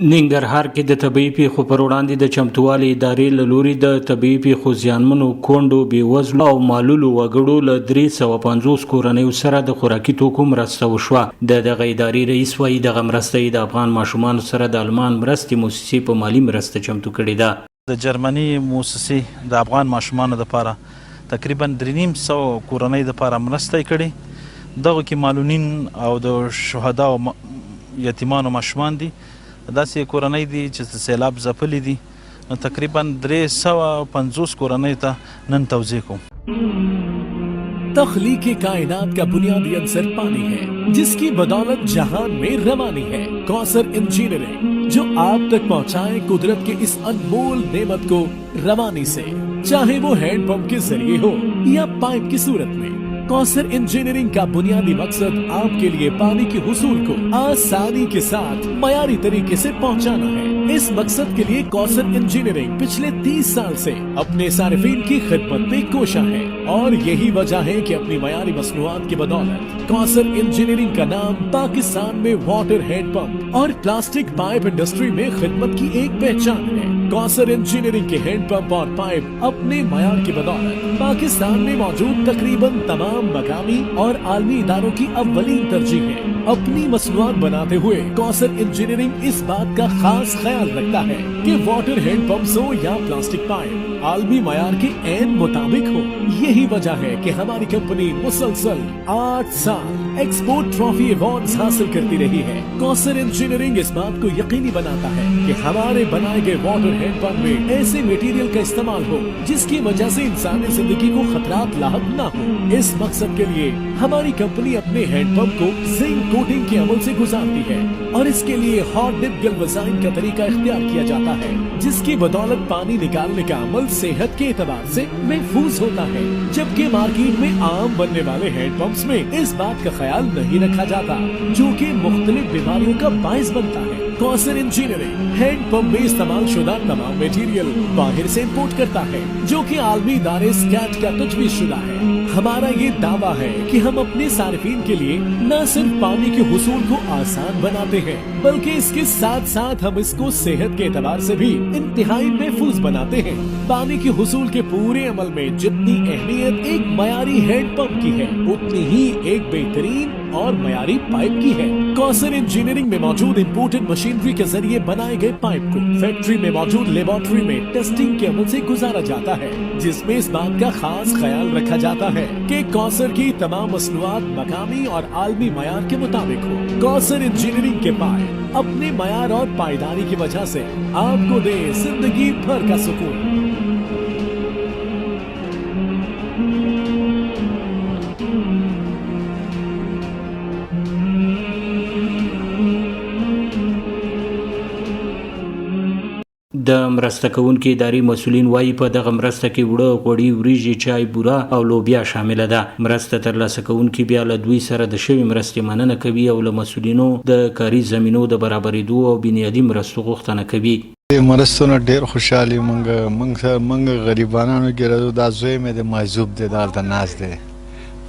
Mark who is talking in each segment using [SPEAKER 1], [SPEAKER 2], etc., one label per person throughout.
[SPEAKER 1] ننګرهار کې د طبي پیښو پر وړاندې د چمتووالي ادارې له لوري د طبي پیښو زیانمنو کونډو بېوزلو او معلولو وګړو له 350 کورنیو سره د خوراکي توکو مرسته وشوه. دغه ادارې رئیس وایي دغه مرسته د افغان ماشومانو سره د المان مرستې موسسې په مالي مرسته چمتو کړې ده.
[SPEAKER 2] د جرمني موسسې د افغان ماشومانو لپاره تقریبا 300 کورنۍ لپاره مرسته کړې. دغه کې معلولین او د شهدا او یتیمانو ماشومان دي. داسې کورنۍ دي چې سیلاب ځپلي دي. تقریبا 350 کورنۍ ته نن توزیع کوم.
[SPEAKER 3] تخلیق کائنات کا بنیادی عنصر پانی ہے جس کی بدولت جہان میں روانی ہے. کوثر انجینئرنگ جو آپ تک پہنچائے قدرت کے اس انمول نعمت کو روانی سے، چاہے وہ ہینڈ پمپ کے ذریعے ہو یا پائپ کی صورت میں. کوثر انجینئرنگ کا بنیادی مقصد آپ کے لیے پانی کے حصول کو آسانی کے ساتھ معیاری طریقے سے پہنچانا ہے. اس مقصد کے لیے کوثر انجینئرنگ پچھلے 30 سال سے اپنے صارفین کی خدمت میں کوشاں ہے، اور یہی وجہ ہے کہ اپنی معیاری مصنوعات کی بدولت کوثر انجینئرنگ کا نام پاکستان میں واٹر ہینڈ پمپ اور پلاسٹک پائپ انڈسٹری میں خدمت کی ایک پہچان ہے. کوثر انجینئرنگ کے ہینڈ پمپ اور پائپ اپنے معیار کی بدولت پاکستان میں موجود تقریباً تمام مقامی اور عالمی اداروں کی اولین ترجیح ہے. اپنی مصنوعات بناتے ہوئے کوثر انجینئرنگ اس بات کا خاص خیال رکھتا ہے کہ واٹر ہینڈ پمپس ہو یا پلاسٹک پائپ عالمی معیار کے عین مطابق ہو. یہی وجہ ہے کہ ہماری کمپنی مسلسل 8 سال ایکسپورٹ ٹرافی ایوارڈز حاصل کرتی رہی ہے. کوثر انجینئرنگ اس بات کو یقینی بناتا ہے کہ ہمارے بنائے گئے واٹر ہینڈ پمپ میں ایسے میٹیریل کا استعمال ہو جس کی وجہ سے انسانی زندگی کو خطرات لاحق نہ ہو. اس مقصد کے لیے ہماری کمپنی اپنے ہینڈ پمپ کو زنک کوٹنگ کے عمل سے گزارتی ہے، اور اس کے لیے ہاٹ ڈپ گلوزائن کا طریقہ اختیار کیا جاتا ہے جس کی بدولت پانی نکالنے کا عمل صحت کے اعتبار سے محفوظ ہوتا ہے. جبکہ مارکیٹ میں عام بننے والے ہینڈ پمپس میں اس بات کا خیال نہیں رکھا جاتا جو کہ مختلف بیماریوں کا باعث بنتا ہے. کوثر انجینئرنگ ہینڈ پمپ میں استعمال شدہ تمام میٹیریل باہر سے امپورٹ کرتا ہے جو کہ عالمی ادارے اسکیٹ کا تجویز شدہ ہے. ہمارا یہ دعویٰ ہے کہ ہم اپنے صارفین کے لیے نہ صرف پانی کے حصول کو آسان بناتے ہیں بلکہ اس کے ساتھ ساتھ ہم اس کو صحت کے اعتبار سے بھی انتہائی محفوظ بناتے ہیں. پانی کے حصول کے پورے عمل میں جتنی اہمیت ایک معیاری ہینڈ پمپ کی ہے اتنی ہی ایک بہترین اور معیاری پائپ کی ہے. کوثر انجینئرنگ میں موجود امپورٹڈ مشینری کے ذریعے بنائے گئے پائپ کو فیکٹری میں موجود لیبارٹری میں ٹیسٹنگ کے عمل سے گزارا جاتا ہے جس میں اس بات کا خاص خیال رکھا جاتا ہے کہ کوثر کی تمام مصنوعات مقامی اور عالمی معیار کے مطابق ہو. کوثر انجینئرنگ کے پائپ اپنے معیار اور پائیداری کی وجہ سے آپ کو دے زندگی بھر کا سکون.
[SPEAKER 1] د مرسته کوونکي ادارې مسؤلین وایي په دغه مرسته کې وړه غوړي وریجې چای بوره او لوبیا شامله ده. مرسته ترلاسه کوونکي بیا له دوی سره د شوي مرستې مننه کوي او له مسؤلینو د کاري زمینو د برابرېدو او بنیادي مرستو غوښتنه کوي.
[SPEAKER 4] مرستو نه ډېر خوشحالي موږ غریبانانو کې راځو. دا زوی مې د محجوب دی، دا هلته ناست دی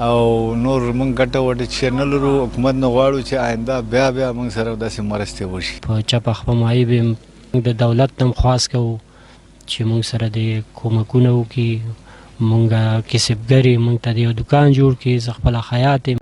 [SPEAKER 4] او نور موږ ګټه وټه چې نه لرو. حکومت نه غواړو چې آینده بیا موږ سره داسې مرستې وشي.
[SPEAKER 5] په چپه خپمایي به د دولت نم خواست کوو چې مونږ سره د کومکونه وکړي، مونږ کسبګر یې، مونږ ته د یو دکان جوړ کړي، زه خپله خیاط یم.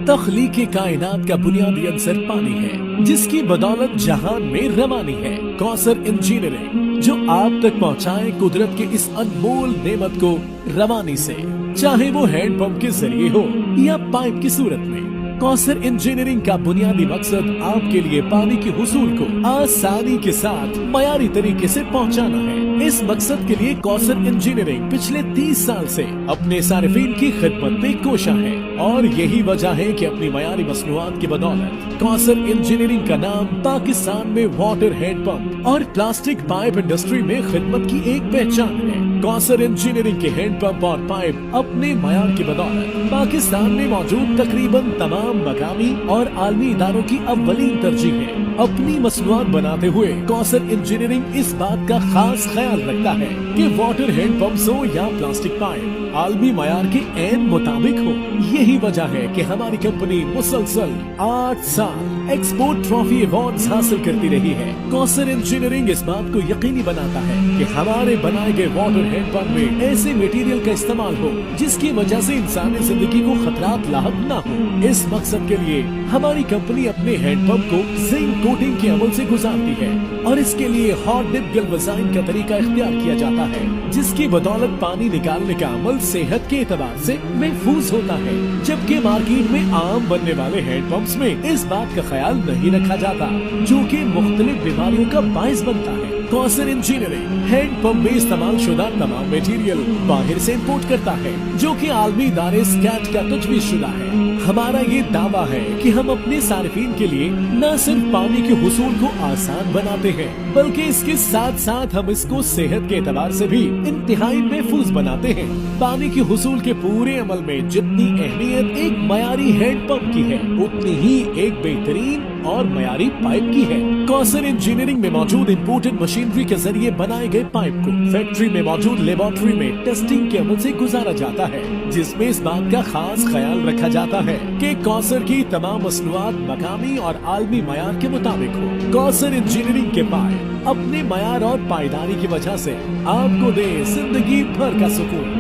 [SPEAKER 3] تخلیق کائنات کا بنیادی عنصر پانی ہے جس کی بدولت جہان میں روانی ہے. کوثر انجینئرنگ جو آپ تک پہنچائے قدرت کے اس انمول نعمت کو روانی سے، چاہے وہ ہینڈ پمپ کے ذریعے ہو یا پائپ کی صورت میں. کوثر انجینئرنگ کا بنیادی مقصد آپ کے لیے پانی کے حصول کو آسانی کے ساتھ معیاری طریقے سے پہنچانا ہے. اس مقصد کے لیے کوثر انجینئرنگ پچھلے 30 سال سے اپنے صارفین کی خدمت میں کوشاں ہے، اور یہی وجہ ہے کہ اپنی معیاری مصنوعات کی بدولت کوثر انجینئرنگ کا نام پاکستان میں واٹر ہینڈ پمپ اور پلاسٹک پائپ انڈسٹری میں خدمت کی ایک پہچان ہے. कौसर इंजीनियरिंग के हैंडपंप और पाइप अपने मयार की बदौलत पाकिस्तान में मौजूद तकरीबन तमाम मकामी और आलमी इदारों की अव्वलीन तरजीह है। अपनी मसनूआत बनाते हुए कौसर इंजीनियरिंग इस बात का खास ख्याल रखता है कि वाटर हैंडपंप्स हो या प्लास्टिक पाइप आलमी मयार के ऐन मुताबिक हो। यही वजह है कि हमारी कंपनी मुसलसल 8 साल एक्सपोर्ट ट्रॉफी अवार्ड्स हासिल करती रही है। कौसर इंजीनियरिंग इस बात को यकीनी बनाता है कि हमारे बनाए गए वाटर हैंडपंप में ऐसे मटेरियल का इस्तेमाल हो जिसकी वजह से इंसानी जिंदगी को खतरात लाहक न हो। इस मकसद के लिए हमारी कंपनी अपने हैंडपंप को जिंक कोटिंग के अमल से गुजारती है और इसके लिए हॉट डिप गैल्वेनाइजिंग का तरीका इख्तियार किया जाता है, जिसकी बदौलत पानी निकालने का अमल सेहत के एतबार से महफूज होता है। जबकि मार्केट में आम बनने वाले हैंडपंप्स में इस बात का ख्याल नहीं रखा जाता, जो कि मुख्तलिफ बीमारियों का बायस बनता है। कौसर इंजीनियरिंग हैंडपंप में इस्तेमाल शुदा तमाम मटेरियल बाहर से इम्पोर्ट करता है, जो कि आलमी इदारे स्कैट का तजवीज़ शुदा है। हमारा ये दावा है कि हम अपने सार्फिन के लिए न सिर्फ पानी के हुसूल को आसान बनाते हैं, बल्कि इसके साथ साथ हम इसको सेहत के एतबार से भी इंतहाई महफूज बनाते हैं। पानी के हुसूल के पूरे अमल में जितनी अहमियत एक मयारी हैंडपंप की है, उतनी ही एक बेहतरीन और मयारी पाइप की है। कौसर इंजीनियरिंग में मौजूद इम्पोर्टेड मशीनरी के जरिए बनाए गए पाइप को फैक्ट्री में मौजूद लेबोरेटरी में टेस्टिंग के अमल से गुजारा जाता है, जिसमें इस बात का खास ख्याल रखा जाता है कि कौसर की तमाम मसनूआत मकामी और आलमी मयार के मुताबिक हो। कौसर इंजीनियरिंग के पाइप अपने मयार और पायदारी की वजह से आपको दे जिंदगी भर का सुकून।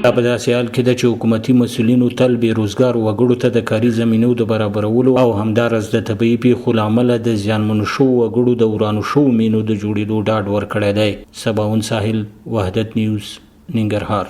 [SPEAKER 1] په داسې حال کې ده چې حکومتي مسؤلینو تل بېروزګار وګړو ته د کاري زمینو د برابرولو او همدارس د طبیعي پیښو له امله د زیانمنو شوو وګړو د ورانو شوو مینو د جوړېدو ډاډ ورکړی دی. سباون ساحل، وحدت نیوز، ننګرهار.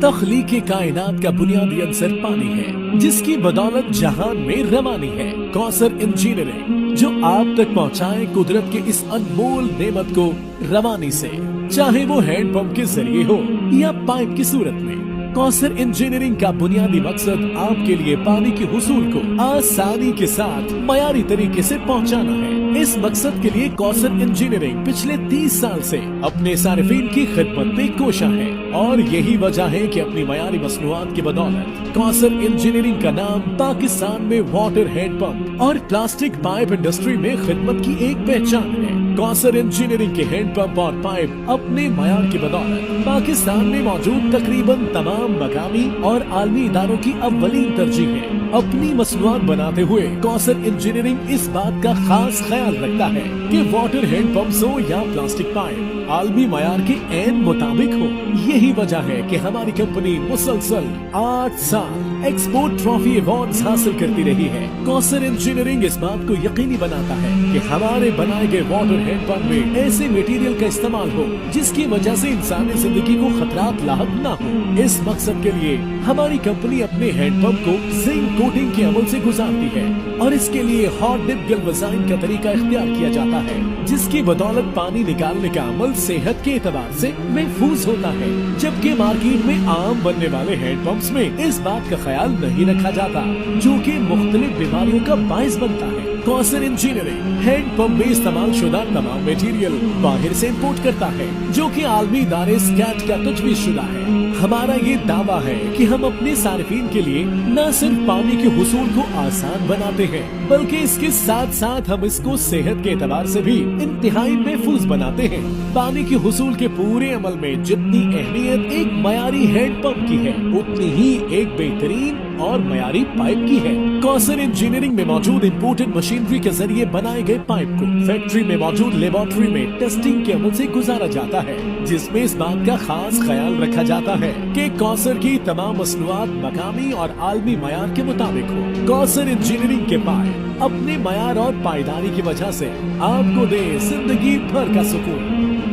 [SPEAKER 3] तख्लीक कायनात का बुनियादी अंसर पानी है, जिसकी बदौलत जहान में रवानी है। कौसर इंजीनियरिंग जो आप तक पहुँचाए कुदरत के इस अनमोल नेमत को रवानी से, चाहे वो हैंडपंप के जरिए हो या पाइप की सूरत में। कौसर इंजीनियरिंग का बुनियादी मकसद आपके लिए पानी के हुसूल को आसानी के साथ मयारी तरीके से पहुंचाना है। इस मकसद के लिए कौसर इंजीनियरिंग पिछले 30 साल से अपने सार्फिन की खिदमत में कोशा है और यही वजह है कि अपनी मयारी मसनूआत की बदौलत कौसर इंजीनियरिंग का नाम पाकिस्तान में वाटर हैंडपंप और प्लास्टिक पाइप इंडस्ट्री में खिदमत की एक पहचान है। कौसर इंजीनियरिंग के हैंडपंप और पाइप अपने मयार की बदौलत पाकिस्तान में मौजूद तकरीबन तमाम मकामी और आलमी इदारों की अव्वलीन तरजीह है। अपनी मसनूआत बनाते हुए कौसर इंजीनियरिंग इस बात का खास ख्याल रखता है कि वाटर हैंडपंप्स हो या प्लास्टिक पाइप आलमी मयार के ऐन मुताबिक हो। यही वजह है कि हमारी कंपनी मुसलसल 8 साल एक्सपोर्ट ट्रॉफी अवार्ड्स हासिल करती रही है। कौसर इंजीनियरिंग इस बात को यकीनी बनाता है कि हमारे बनाए गए वाटर हैंडपंप में ऐसे मटेरियल का इस्तेमाल हो जिसकी वजह से इंसानी जिंदगी को खतरात लाहक न हो। इस मकसद के लिए हमारी कंपनी अपने हैंडपंप को जिंक कोटिंग के अमल से गुजारती है और इसके लिए हॉट डिप गैल्वेनाइजिंग का तरीका इख्तियार किया जाता है, जिसकी बदौलत पानी निकालने का अमल सेहत के एतबार से महफूज होता है। जबकि मार्केट में आम बनने वाले हैंडपंप्स में इस बात का ख्याल नहीं रखा जाता, जो कि मुख्तलिफ बीमारियों का बायस बनता है। कौसर इंजीनियरिंग हैंडपंप में इस्तेमाल शुदा तमाम मटेरियल बाहर से इम्पोर्ट करता है, जो कि आलमी इदारे स्कैट का तजवीज़ शुदा है। हमारा ये दावा है कि हम अपने सार्फिन के लिए न सिर्फ पानी के हुसूल को आसान बनाते हैं, बल्कि इसके साथ साथ हम इसको सेहत के एतबार से भी इंतहाई महफूज बनाते हैं। पानी के हुसूल के पूरे अमल में जितनी अहमियत एक मयारी हैंडपंप की है, उतनी ही एक बेहतरीन और मयारी पाइप की है। कौसर इंजीनियरिंग में मौजूद इम्पोर्टेड मशीनरी के जरिए बनाए गए पाइप को फैक्ट्री में मौजूद लेबोरेटरी में टेस्टिंग के अमल से गुजारा जाता है, जिसमें इस बात का खास ख्याल रखा जाता है कि कौसर की तमाम मसनूआत मकामी और आलमी मयार के मुताबिक हो। कौसर इंजीनियरिंग के पाइप अपने मयार और पायदारी की वजह से आपको दे जिंदगी भर का सुकून।